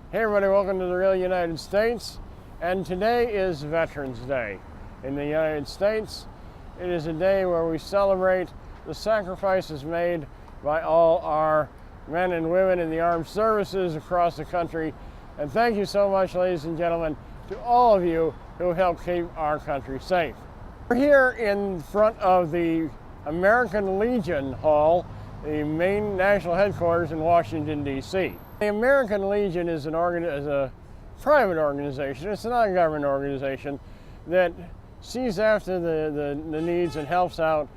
Hey everybody, welcome to the real United States. And today is Veterans Day. In the United States, it is a day where we celebrate the sacrifices made by all our men and women in the armed services across the country. And thank you so much, ladies and gentlemen, to all of you who help keep our country safe. We're here in front of the American Legion Hall, the main national headquarters in Washington, D.C. The American Legion is a private organization. It's not a government organization that sees after the needs and helps out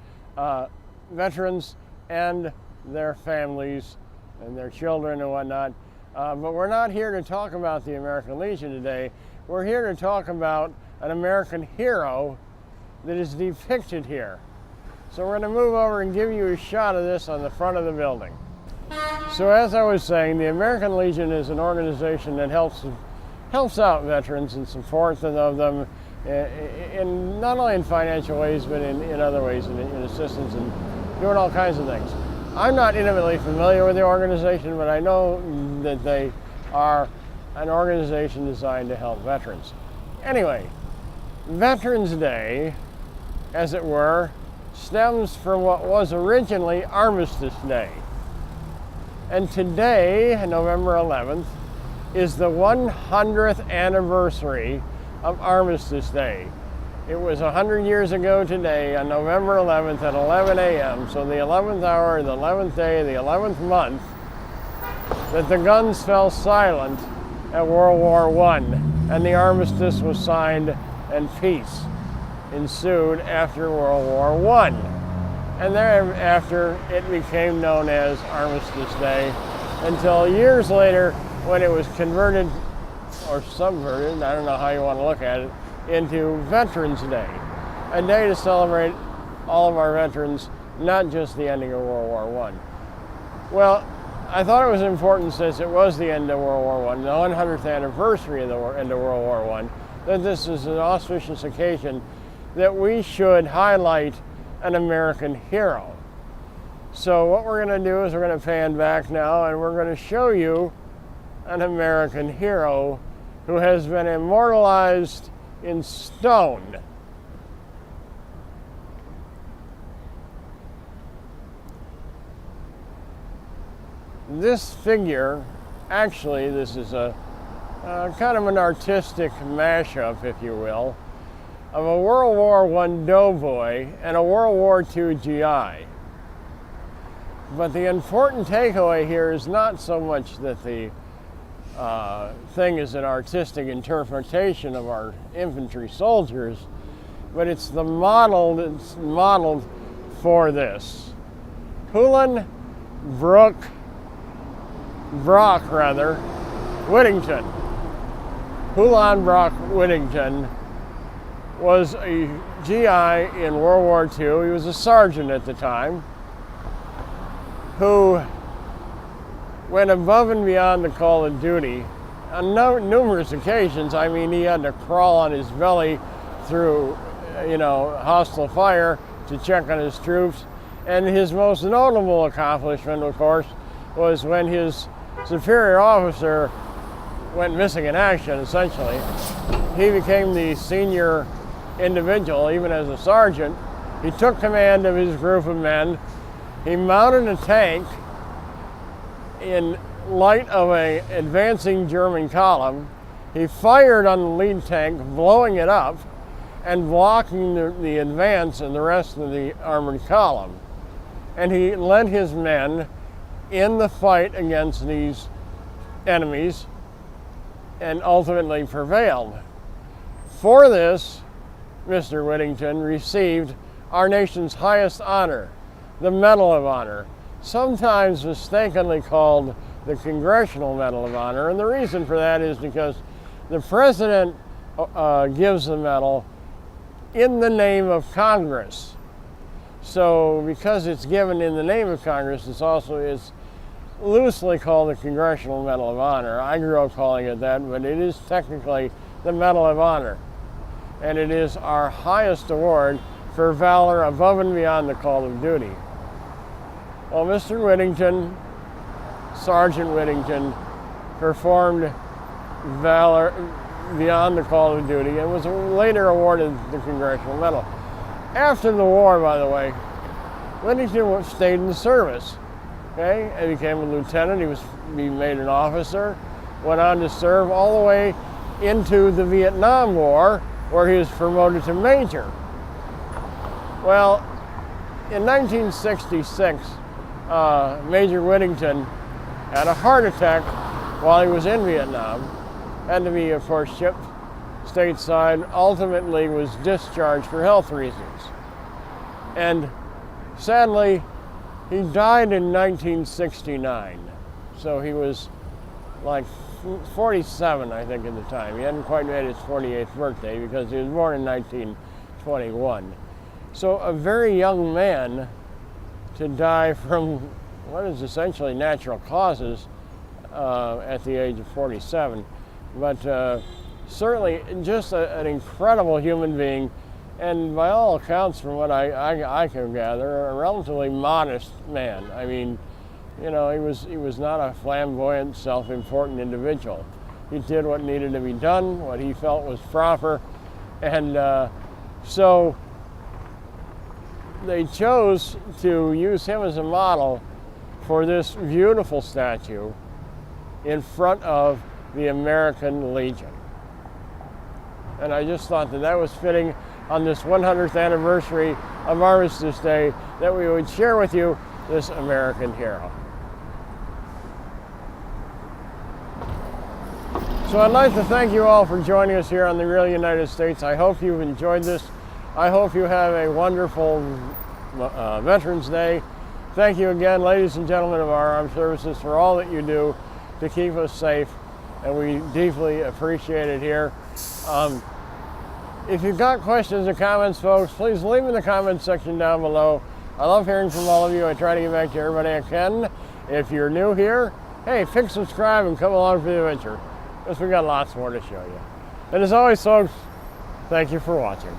veterans and their families and their children and whatnot. But we're not here to talk about the American Legion today. We're here to talk about an American hero that is depicted here. So we're going to move over and give you a shot of this on the front of the building. So as I was saying, the American Legion is an organization that helps out veterans and supports them in not only in financial ways, but in other ways, in assistance and doing all kinds of things. I'm not intimately familiar with the organization, but I know that they are an organization designed to help veterans. Anyway, Veterans Day, as it were, stems from what was originally Armistice Day. And today, November 11th, is the 100th anniversary of Armistice Day. It was 100 years ago today, on November 11th at 11 a.m., so the 11th hour, the 11th day, the 11th month, that the guns fell silent at World War I, and the armistice was signed and peace ensued after World War I. And thereafter, it became known as Armistice Day until years later when it was converted or subverted, I don't know how you want to look at it, into Veterans Day, a day to celebrate all of our veterans, not just the ending of World War I. Well, I thought it was important, since it was the end of World War I, the 100th anniversary of the end of World War I, that this is an auspicious occasion that we should highlight an American hero. So what we're going to do is we're going to pan back now and we're going to show you an American hero who has been immortalized in stone. This figure, actually, this is a kind of an artistic mashup, if you will, of a World War I doughboy and a World War II GI. But the important takeaway here is not so much that the thing is an artistic interpretation of our infantry soldiers, but it's the model that's modeled for this. Brock Whittington. Hulan Brock Whittington was a GI in World War II. He was a sergeant at the time who went above and beyond the call of duty on numerous occasions. I mean, he had to crawl on his belly through, hostile fire to check on his troops. And his most notable accomplishment, of course, was when his superior officer went missing in action, essentially. He became the senior individual, even as a sergeant. He took command of his group of men. He mounted a tank in light of an advancing German column. He fired on the lead tank, blowing it up and blocking the advance and the rest of the armored column. And he led his men in the fight against these enemies and ultimately prevailed. For this, Mr. Whittington received our nation's highest honor, the Medal of Honor, sometimes mistakenly called the Congressional Medal of Honor. And the reason for that is because the president gives the medal in the name of Congress. So because it's given in the name of Congress, it's loosely called the Congressional Medal of Honor. I grew up calling it that, but it is technically the Medal of Honor. And it is our highest award for valor above and beyond the call of duty. Well, Mr. Whittington, Sergeant Whittington, performed valor beyond the call of duty and was later awarded the Congressional Medal. After the war, by the way, Whittington stayed in the service. Okay, and became a lieutenant. He made an officer, went on to serve all the way into the Vietnam War, where he was promoted to major. Well, in 1966, Major Whittington had a heart attack while he was in Vietnam, had to be, of course, shipped stateside, ultimately was discharged for health reasons. And sadly, he died in 1969. So he was like 47, I think, at the time. He hadn't quite made his 48th birthday because he was born in 1921. So a very young man to die from what is essentially natural causes at the age of 47. But certainly just an incredible human being, and by all accounts, from what I can gather, a relatively modest man. I mean, you know, he was not a flamboyant, self-important individual. He did what needed to be done, what he felt was proper, and so they chose to use him as a model for this beautiful statue in front of the American Legion. And I just thought that was fitting on this 100th anniversary of Armistice Day, that we would share with you this American hero. So I'd like to thank you all for joining us here on the Real United States. I hope you've enjoyed this. I hope you have a wonderful Veterans Day. Thank you again, ladies and gentlemen of our armed services, for all that you do to keep us safe, and we deeply appreciate it here. If you've got questions or comments, folks, please leave them in the comments section down below. I love hearing from all of you. I try to get back to everybody I can. If you're new here, hey, pick subscribe and come along for the adventure, because we got lots more to show you. And as always, folks, thank you for watching.